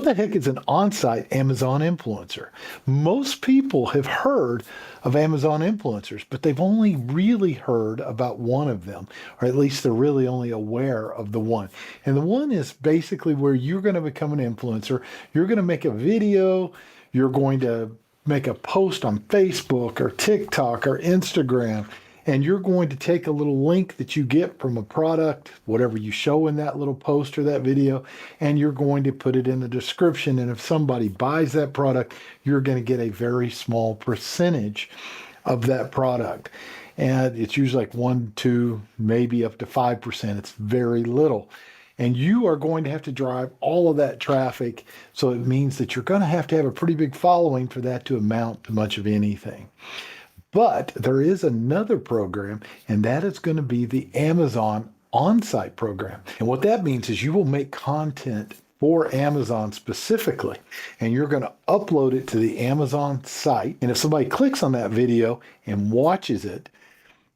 What the heck is an on-site Amazon influencer? Most people have heard of Amazon influencers, but they've only really heard about one of them, or at least they're really only aware of the one. And the one is basically where you're going to become an influencer. You're going to make a video. You're going to make a post on Facebook or TikTok or Instagram. And you're going to take a little link that you get from a product, whatever you show in that little post or that video, and you're going to put it in the description. And if somebody buys that product, you're going to get a very small percentage of that product. And it's usually like 1, 2, maybe up to 5%. It's very little. And you are going to have to drive all of that traffic. So it means that you're going to have a pretty big following for that to amount to much of anything. But there is another program, and that is going to be the Amazon on-site program. And what that means is you will make content for Amazon specifically, and you're going to upload it to the Amazon site. And if somebody clicks on that video and watches it,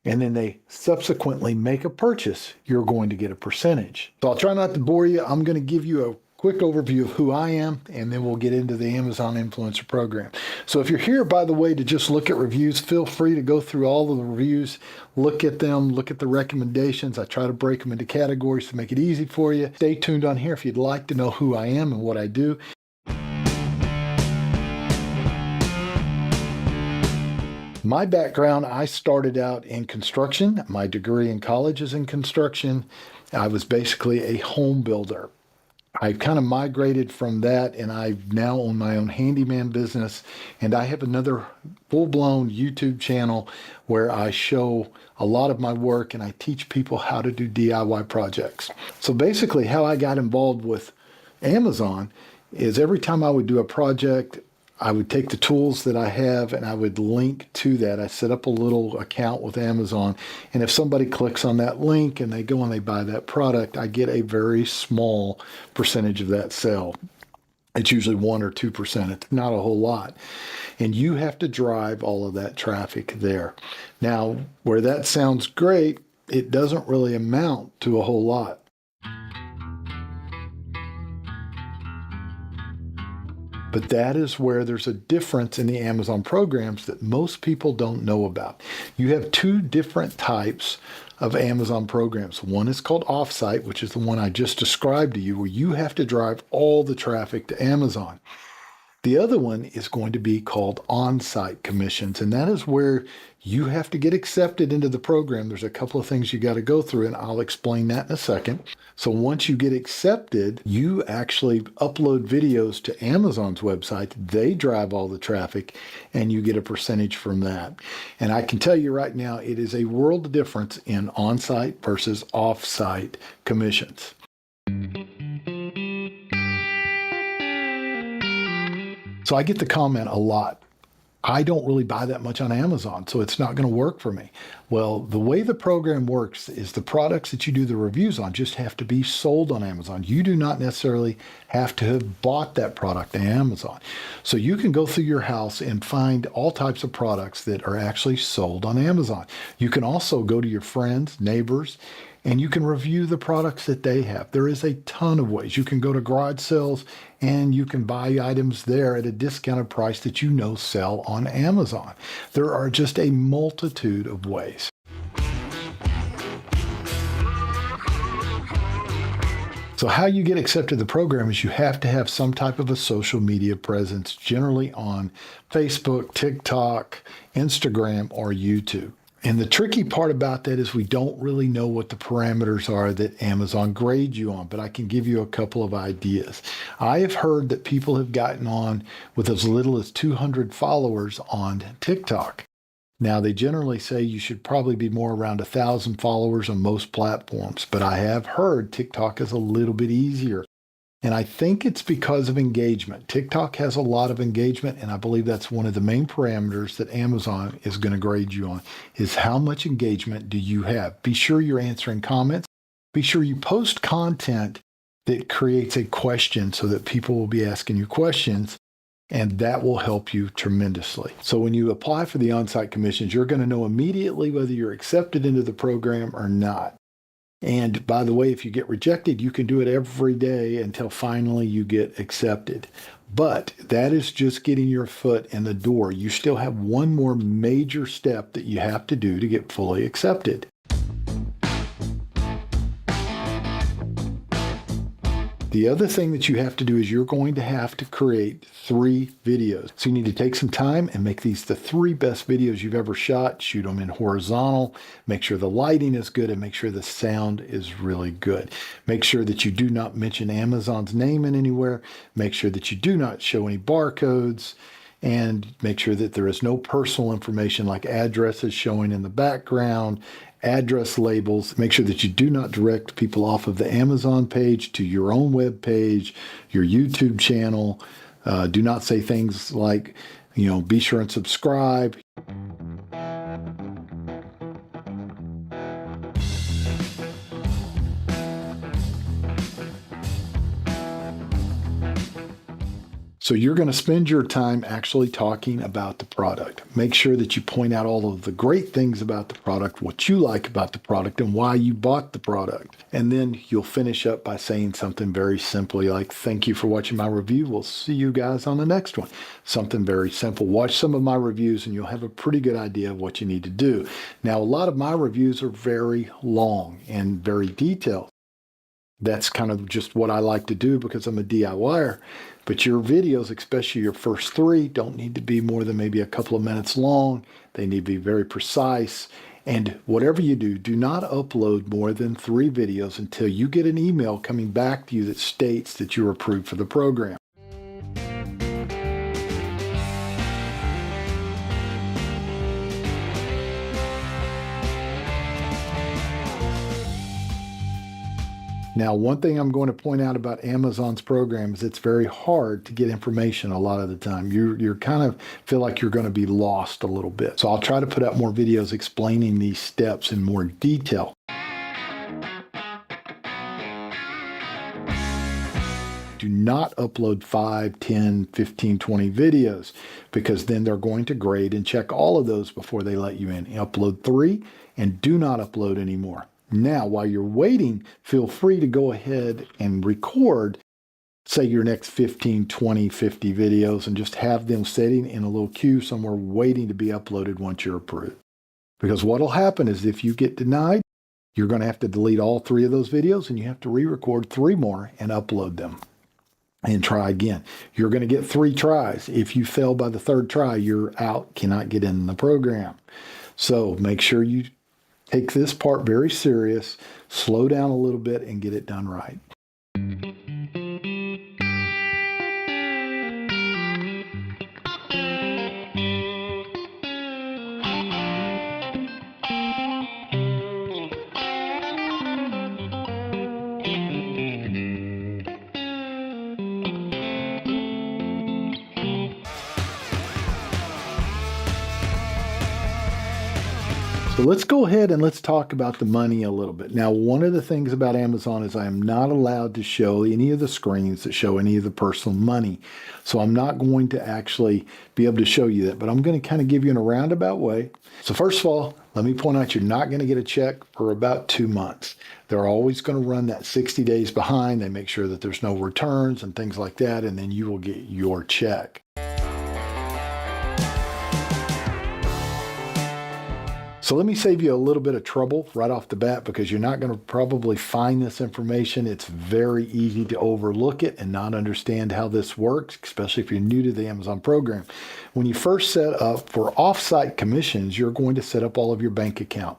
and then they subsequently make a purchase, you're going to get a percentage. So I'll try not to bore you. I'm going to give you a quick overview of who I am, and then we'll get into the Amazon Influencer Program. So if you're here, by the way, to just look at reviews, feel free to go through all of the reviews, look at them, look at the recommendations. I try to break them into categories to make it easy for you. Stay tuned on here if you'd like to know who I am and what I do. My background, I started out in construction. My degree in college is in construction. I was basically a home builder. I kind of migrated from that, and I now own my own handyman business, and I have another full-blown YouTube channel where I show a lot of my work and I teach people how to do DIY projects. So basically how I got involved with Amazon is every time I would do a project, I would take the tools that I have and I would link to that. I set up a little account with Amazon, and if somebody clicks on that link and they go and they buy that product, I get a very small percentage of that sale. It's usually 1 or 2%. It's not a whole lot. And you have to drive all of that traffic there. Now, where that sounds great, it doesn't really amount to a whole lot. But that is where there's a difference in the Amazon programs that most people don't know about. You have 2 different types of Amazon programs. One is called offsite, which is the one I just described to you, where you have to drive all the traffic to Amazon. The other one is going to be called on-site commissions, and that is where you have to get accepted into the program. There's a couple of things you got to go through, and I'll explain that in a second. So once you get accepted, you actually upload videos to Amazon's website. They drive all the traffic, and you get a percentage from that. And I can tell you right now, it is a world of difference in on-site versus off-site commissions. So I get the comment a lot, I don't really buy that much on Amazon, so it's not going to work for me. Well, the way the program works is the products that you do the reviews on just have to be sold on Amazon. You do not necessarily have to have bought that product on Amazon. So you can go through your house and find all types of products that are actually sold on Amazon. You can also go to your friends, neighbors, and you can review the products that they have. There is a ton of ways. You can go to garage sales and you can buy items there at a discounted price that you know sell on Amazon. There are just a multitude of ways. So how you get accepted to the program is you have to have some type of a social media presence, generally on Facebook, TikTok, Instagram, or YouTube. And the tricky part about that is we don't really know what the parameters are that Amazon grades you on, but I can give you a couple of ideas. I have heard that people have gotten on with as little as 200 followers on TikTok. Now, they generally say you should probably be more around 1,000 followers on most platforms, but I have heard TikTok is a little bit easier. And I think it's because of engagement. TikTok has a lot of engagement, and I believe that's one of the main parameters that Amazon is going to grade you on, is how much engagement do you have. Be sure you're answering comments. Be sure you post content that creates a question so that people will be asking you questions, and that will help you tremendously. So when you apply for the on-site commissions, you're going to know immediately whether you're accepted into the program or not. And by the way, if you get rejected, you can do it every day until finally you get accepted. But that is just getting your foot in the door. You still have one more major step that you have to do to get fully accepted. The other thing that you have to do is you're going to have to create 3 videos. So you need to take some time and make these the 3 best videos you've ever shot. Shoot them in horizontal, make sure the lighting is good, and make sure the sound is really good. Make sure that you do not mention Amazon's name in anywhere. Make sure that you do not show any barcodes, and make sure that there is no personal information like addresses showing in the background, address labels. Make sure that you do not direct people off of the Amazon page to your own web page, your YouTube channel. Do not say things like, be sure and subscribe. So you're going to spend your time actually talking about the product. Make sure that you point out all of the great things about the product, what you like about the product, and why you bought the product. And then you'll finish up by saying something very simply like, thank you for watching my review. We'll see you guys on the next one. Something very simple. Watch some of my reviews and you'll have a pretty good idea of what you need to do. Now, a lot of my reviews are very long and very detailed. That's kind of just what I like to do because I'm a DIYer. But your videos, especially your first 3, don't need to be more than maybe a couple of minutes long. They need to be very precise. And whatever you do, do not upload more than 3 videos until you get an email coming back to you that states that you're approved for the program. Now, one thing I'm going to point out about Amazon's program is it's very hard to get information a lot of the time. You're kind of feel like you're going to be lost a little bit. So I'll try to put out more videos explaining these steps in more detail. Do not upload 5, 10, 15, 20 videos because then they're going to grade and check all of those before they let you in. Upload 3 and do not upload anymore. Now, while you're waiting, feel free to go ahead and record, say, your next 15, 20, 50 videos and just have them sitting in a little queue somewhere waiting to be uploaded once you're approved. Because what will happen is if you get denied, you're going to have to delete all 3 of those videos and you have to re-record 3 more and upload them and try again. You're going to get 3 tries. If you fail by the 3rd try, you're out, cannot get in the program. So make sure you take this part very serious, slow down a little bit, and get it done right. So let's go ahead and let's talk about the money a little bit. Now, one of the things about Amazon is I am not allowed to show any of the screens that show any of the personal money. So I'm not going to actually be able to show you that, but I'm going to kind of give you in a roundabout way. So first of all, let me point out you're not going to get a check for about 2 months. They're always going to run that 60 days behind. They make sure that there's no returns and things like that, and then you will get your check. So let me save you a little bit of trouble right off the bat because you're not going to probably find this information. It's very easy to overlook it and not understand how this works, especially if you're new to the Amazon program. When you first set up for off-site commissions, you're going to set up all of your bank account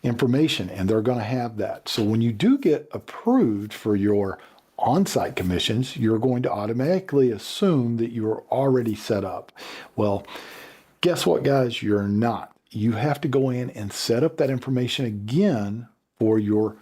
information, and they're going to have that. So when you do get approved for your on-site commissions, you're going to automatically assume that you're already set up. Well, guess what, guys? You're not. You have to go in and set up that information again for your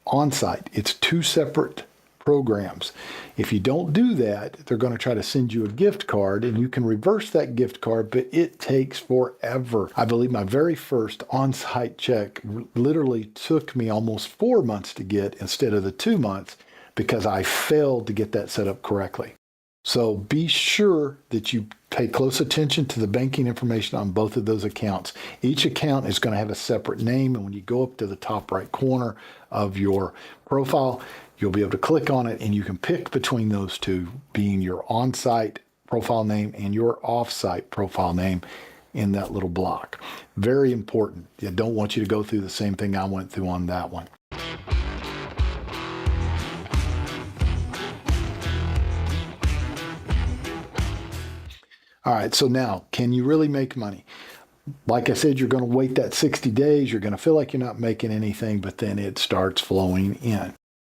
on-site. It's 2 separate programs. If you don't do that, they're going to try to send you a gift card and you can reverse that gift card, but it takes forever. I believe my very first on-site check literally took me almost 4 months to get instead of the 2 months because I failed to get that set up correctly. So be sure that you Pay close attention to the banking information on both of those accounts. Each account is going to have a separate name, and when you go up to the top right corner of your profile, you'll be able to click on it, and you can pick between those two, being your on-site profile name and your off-site profile name in that little block. Very important. I don't want you to go through the same thing I went through on that one. All right, so now, can you really make money? Like I said, you're going to wait that 60 days. You're going to feel like you're not making anything, but then it starts flowing in.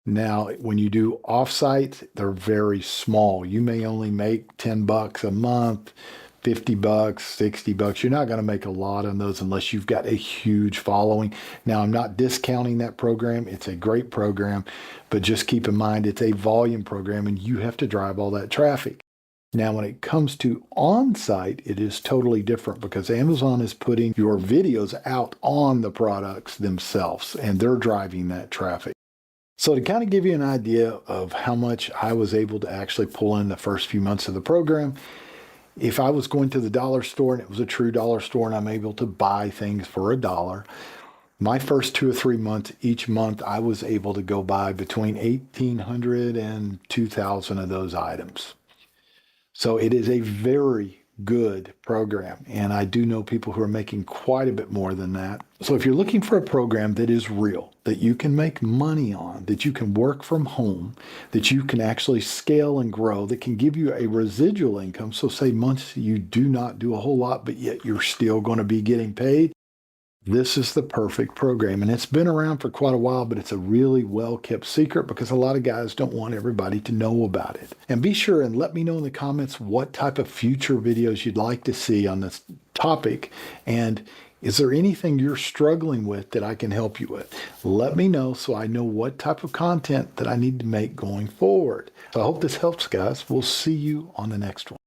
Now, when you do offsite, they're very small. You may only make $10 a month, $50, $60. You're not going to make a lot on those unless you've got a huge following. Now, I'm not discounting that program. It's a great program, but just keep in mind it's a volume program and you have to drive all that traffic. Now, when it comes to on-site, it is totally different because Amazon is putting your videos out on the products themselves, and they're driving that traffic. So to kind of give you an idea of how much I was able to actually pull in the first few months of the program, if I was going to the dollar store and it was a true dollar store and I'm able to buy things for $1, my first 2 or 3 months, each month, I was able to go buy between 1,800 and 2,000 of those items. So it is a very good program, and I do know people who are making quite a bit more than that. So if you're looking for a program that is real, that you can make money on, that you can work from home, that you can actually scale and grow, that can give you a residual income, so say months you do not do a whole lot, but yet you're still going to be getting paid, this is the perfect program. And it's been around for quite a while, but it's a really well-kept secret because a lot of guys don't want everybody to know about it. And be sure and let me know in the comments what type of future videos you'd like to see on this topic. And is there anything you're struggling with that I can help you with? Let me know so I know what type of content that I need to make going forward. So I hope this helps, guys. We'll see you on the next one.